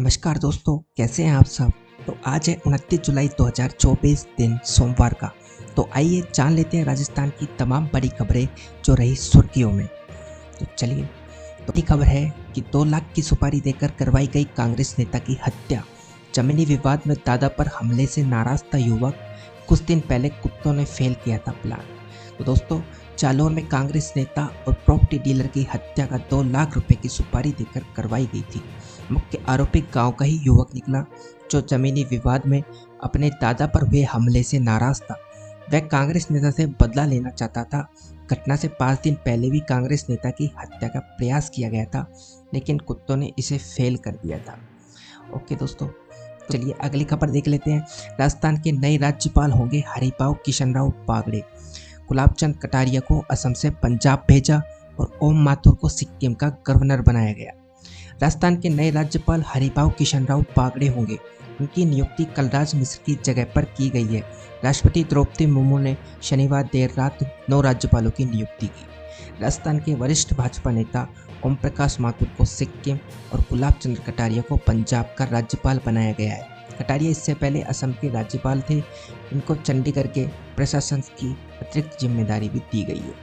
नमस्कार दोस्तों, कैसे हैं आप सब। तो आज है 29 जुलाई 2024 दिन सोमवार का। तो आइए जान लेते हैं राजस्थान की तमाम बड़ी खबरें जो रही सुर्खियों में। तो चलिए, तो बड़ी खबर है कि 2 लाख की सुपारी देकर करवाई गई कांग्रेस नेता की हत्या। जमीनी विवाद में दादा पर हमले से नाराज था युवक, कुछ दिन पहले कुत्तों ने फेल किया था प्लान। तो दोस्तों, जालौर में कांग्रेस नेता और प्रॉपर्टी डीलर की हत्या का 2 लाख रुपए की सुपारी देकर करवाई गई थी। मुख्य आरोपी गांव का ही युवक निकला जो जमीनी विवाद में अपने दादा पर हुए हमले से नाराज था। वह कांग्रेस नेता से बदला लेना चाहता था। घटना से 5 दिन पहले भी कांग्रेस नेता की हत्या का प्रयास किया गया था, लेकिन कुत्तों ने इसे फेल कर दिया था। ओके दोस्तों, चलिए अगली खबर देख लेते हैं। राजस्थान के नए राज्यपाल होंगे हरिभाऊ किशनराव बागड़े। गुलाबचंद कटारिया को असम से पंजाब भेजा और ओम माथुर को सिक्किम का गवर्नर बनाया गया। राजस्थान के नए राज्यपाल हरिभाऊ किशनराव बागड़े होंगे। उनकी नियुक्ति कलराज मिश्र की जगह पर की गई है। राष्ट्रपति द्रौपदी मुर्मू ने शनिवार देर रात 9 राज्यपालों की नियुक्ति की। राजस्थान के वरिष्ठ भाजपा नेता ओम प्रकाश माथुर को सिक्किम और गुलाबचंद कटारिया को पंजाब का राज्यपाल बनाया गया है। कटारिया इससे पहले असम के राज्यपाल थे। इनको चंडीगढ़ के प्रशासन की अतिरिक्त जिम्मेदारी भी दी गई है।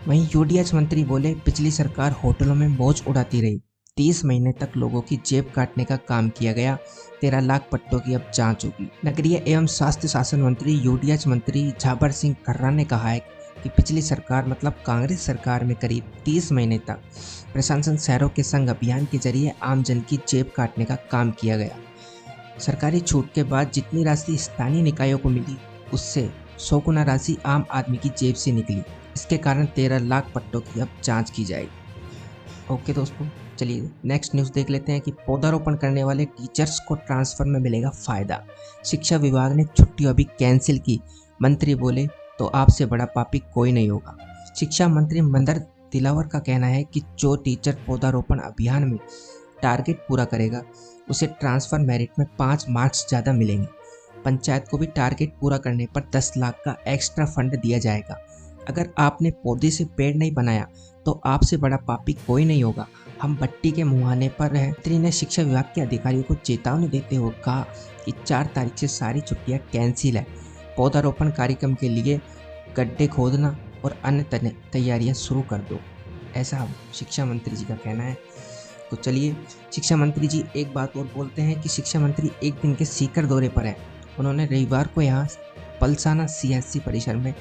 वहीं यूडीएच मंत्री बोले, पिछली सरकार होटलों में मौज उड़ाती रही। 30 महीने तक लोगों की जेब काटने का काम किया गया। 13 लाख पट्टों की अब जांच होगी। नगरीय एवं स्वास्थ्य शासन मंत्री यूडीएच मंत्री झाबर सिंह कर्रा ने कहा है कि पिछली सरकार मतलब कांग्रेस सरकार में करीब 30 महीने तक प्रशासन शहरों के संग अभियान के जरिए आम जन की जेब काटने का काम किया गया। सरकारी छूट के बाद जितनी राशि स्थानीय निकायों को मिली, उससे 100 गुना राशि आम आदमी की जेब से निकली। इसके कारण 13 लाख पट्टों की अब जांच की जाएगी। ओके दोस्तों, चलिए नेक्स्ट न्यूज़ देख लेते हैं कि पौधारोपण करने वाले टीचर्स को ट्रांसफर में मिलेगा फायदा। शिक्षा विभाग ने छुट्टी अभी कैंसिल की। मंत्री बोले, तो आपसे बड़ा पापी कोई नहीं होगा। शिक्षा मंत्री मंदर दिलावर का कहना है कि जो टीचर पौधारोपण अभियान में टारगेट पूरा करेगा, उसे ट्रांसफर मेरिट में 5 मार्क्स ज़्यादा मिलेंगे। पंचायत को भी टारगेट पूरा करने पर 10 लाख का एक्स्ट्रा फंड दिया जाएगा। अगर आपने पौधे से पेड़ नहीं बनाया तो आपसे बड़ा पापी कोई नहीं होगा। हम भट्टी के मुहाने पर हैं। मंत्री ने शिक्षा विभाग के अधिकारियों को चेतावनी देते हुए कहा कि 4 तारीख से सारी छुट्टियां कैंसिल है। पौधारोपण कार्यक्रम के लिए गड्ढे खोदना और अन्य तैयारियां शुरू कर दो, ऐसा शिक्षा मंत्री जी का कहना है। तो चलिए, शिक्षा मंत्री जी एक बात और बोलते हैं कि शिक्षा मंत्री एक दिन के सीकर दौरे पर है। उन्होंने रविवार को यहाँ पलसाना सीएससी परिसर में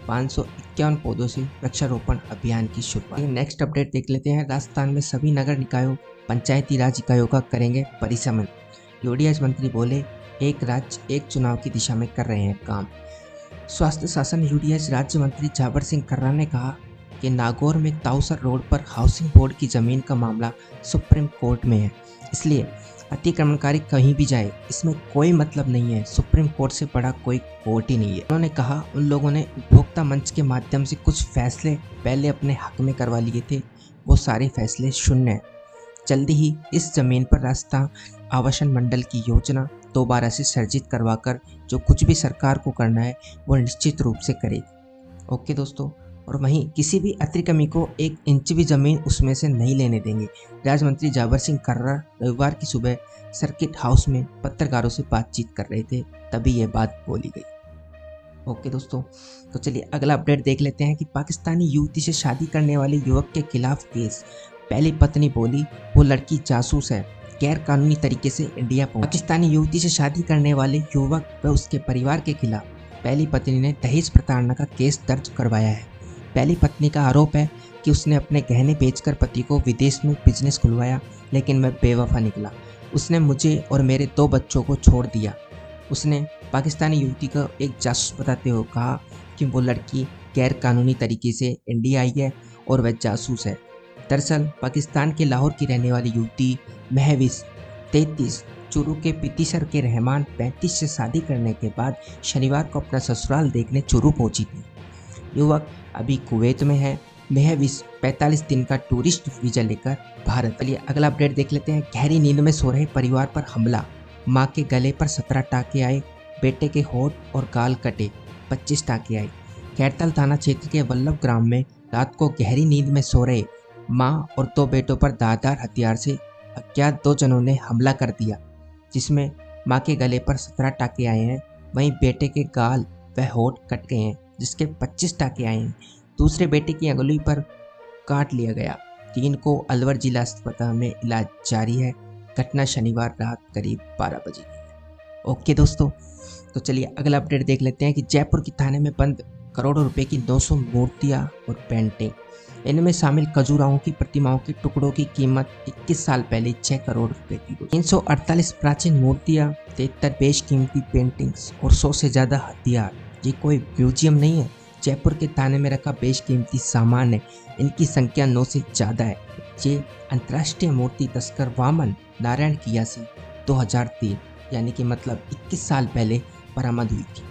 551 पौधों से वृक्षारोपण अभियान की शुरुआत। नेक्स्ट अपडेट देख लेते हैं। राजस्थान में सभी नगर निकायों, पंचायती राज इकाइयों का करेंगे परिसमन। यूडीएच मंत्री बोले, एक राज्य एक चुनाव की दिशा में कर रहे हैं काम। स्वास्थ्य शासन यूडीएच राज्य मंत्री झाबर सिंह कर्रा ने कहा कि नागौर में ताऊसर रोड पर हाउसिंग बोर्ड की जमीन का मामला सुप्रीम कोर्ट में है, इसलिए अतिक्रमणकारी कहीं भी जाए इसमें कोई मतलब नहीं है। सुप्रीम कोर्ट से बड़ा कोई कोर्ट ही नहीं है। उन्होंने कहा, उन लोगों ने उपभोक्ता मंच के माध्यम से कुछ फैसले पहले अपने हक में करवा लिए थे, वो सारे फैसले शून्य हैं। जल्दी ही इस जमीन पर राजस्थान आवासन मंडल की योजना दोबारा से सर्जित करवाकर जो कुछ भी सरकार को करना है वो निश्चित रूप से करेगी। ओके दोस्तों, और वहीं किसी भी अतिक्रमी को 1 इंच भी जमीन उसमें से नहीं लेने देंगे। राज्य मंत्री झाबर सिंह कर्रा रविवार की सुबह सर्किट हाउस में पत्रकारों से बातचीत कर रहे थे, तभी ये बात बोली गई। ओके दोस्तों, तो चलिए अगला अपडेट देख लेते हैं कि पाकिस्तानी युवती से शादी करने वाले युवक के खिलाफ केस। पहली पत्नी बोली वो लड़की जासूस है, गैर कानूनी तरीके से इंडिया पहुंची। पाकिस्तानी युवती से शादी करने वाले युवक व उसके परिवार के खिलाफ पहली पत्नी ने दहेज प्रताड़ना का केस दर्ज करवाया है। पहली पत्नी का आरोप है कि उसने अपने गहने बेचकर पति को विदेश में बिजनेस खुलवाया, लेकिन मैं बेवफा निकला। उसने मुझे और मेरे 2 बच्चों को छोड़ दिया। उसने पाकिस्तानी युवती को एक जासूस बताते हुए कहा कि वो लड़की गैर कानूनी तरीके से इंडिया आई है और वह जासूस है। दरअसल पाकिस्तान के लाहौर की रहने वाली युवती महविश 33 चूरू के पितीसर के रहमान 35 से शादी करने के बाद शनिवार को अपना ससुराल देखने चूरू पहुंची थी। युवक अभी कुवैत में है। महविश 45 दिन का टूरिस्ट वीजा लेकर भारत। चलिए अगला अपडेट देख लेते हैं। गहरी नींद में सो रहे परिवार पर हमला। मां के गले पर 17 टाके आए, बेटे के होठ और गाल कटे, 25 टाके आए। खैरताल थाना क्षेत्र के वल्लभ ग्राम में रात को गहरी नींद में सो रहे मां और 2 बेटों पर धारदार हथियार से अज्ञात 2 जनों ने हमला कर दिया, जिसमें मां के गले पर 17 टाके आए हैं। वहीं बेटे के गाल व होंठ कट गए हैं, जिसके 25 टाके आए हैं। दूसरे बेटे की अंगुली पर काट लिया गया। 3 को अलवर जिला अस्पताल में इलाज जारी है। घटना शनिवार रात करीब 12 बजे की है। ओके दोस्तों, तो चलिए अगला अपडेट देख लेते हैं कि जयपुर की थाने में बंद करोड़ों रुपए की 200 मूर्तियां और पेंटिंग। इनमें शामिल खजुराहों की प्रतिमाओं के टुकड़ों की कीमत 21 साल पहले 6 करोड़ रुपए की। 348 प्राचीन मूर्तियां, 73 बेशकीमती पेंटिंग्स और 100 से ज्यादा हथियार। ये कोई म्यूजियम नहीं है, जयपुर के थाने में रखा बेशकीमती सामान है। इनकी संख्या 9 से ज्यादा है। ये अंतर्राष्ट्रीय मूर्ति तस्कर वामन नारायण कियासी 2003 यानी कि मतलब 21 साल पहले बरामद हुई थी।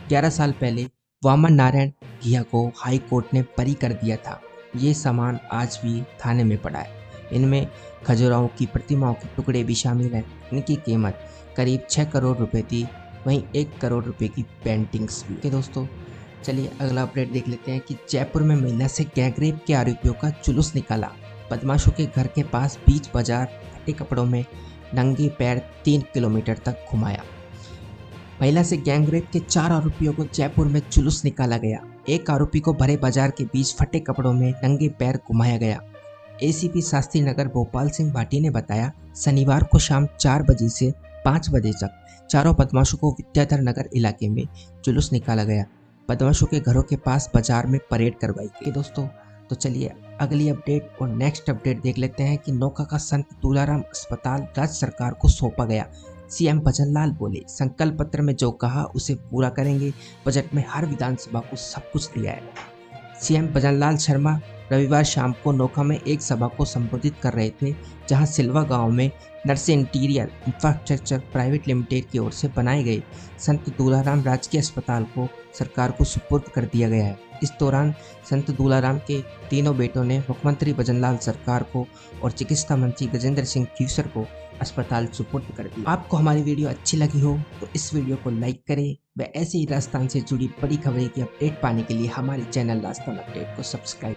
11 साल पहले वामन नारायण घिया को हाई कोर्ट ने बरी कर दिया था। ये सामान आज भी थाने में पड़ा है। इनमें खजुराहों की प्रतिमाओं के टुकड़े भी शामिल हैं। इनकी कीमत करीब 6 करोड़ रुपए थी। वहीं 1 करोड़ रुपए की पेंटिंग्स भी। ओके दोस्तों, चलिए अगला अपडेट देख लेते हैं कि जयपुर में महिला से गैंगरेप के आरोपियों का जुलूस निकाला। बदमाशों के घर के पास बीच बाजार फटे कपड़ों में नंगे पैर 3 किलोमीटर तक घुमाया। महिला से गैंगरेप के 4 आरोपियों को जयपुर में जुलूस निकाला गया। एक आरोपी को भरे बाजार के बीच फटे कपड़ों में नंगे पैर घुमाया गया। एसीपी शास्त्री नगर भोपाल सिंह भाटी ने बताया, शनिवार को शाम 4 बजे से 5 बजे तक चारों बदमाशों को विद्याधर नगर इलाके में जुलूस निकाला गया। बदमाशों के घरों के पास बाजार में परेड करवाई गई। दोस्तों, तो चलिए अगली अपडेट और नेक्स्ट अपडेट देख लेते हैं कि नौका का संत तुलाराम अस्पताल राज्य सरकार को सौंपा गया। सीएम भजनलाल बोले, संकल्प पत्र में जो कहा उसे पूरा करेंगे। बजट में हर विधानसभा को सब कुछ दिया है। सीएम भजनलाल शर्मा रविवार शाम को नोखा में एक सभा को संबोधित कर रहे थे, जहां सिल्वा गांव में नर्से इंटीरियर इंफ्रास्ट्रक्चर प्राइवेट लिमिटेड की ओर से बनाए गए संत दूलाराम राजकीय अस्पताल को सरकार को सुपुर्द कर दिया गया है। इस दौरान संत दूलाराम के तीनों बेटों ने मुख्यमंत्री भजनलाल सरकार को और चिकित्सा मंत्री गजेंद्र सिंह क्यूसर को अस्पताल सुपुर्द कर दिया। आपको हमारी वीडियो अच्छी लगी हो तो इस वीडियो को लाइक करें व ऐसे ही राजस्थान से जुड़ी बड़ी खबरें की अपडेट पाने के लिए हमारे चैनल राजस्थान अपडेट को सब्सक्राइब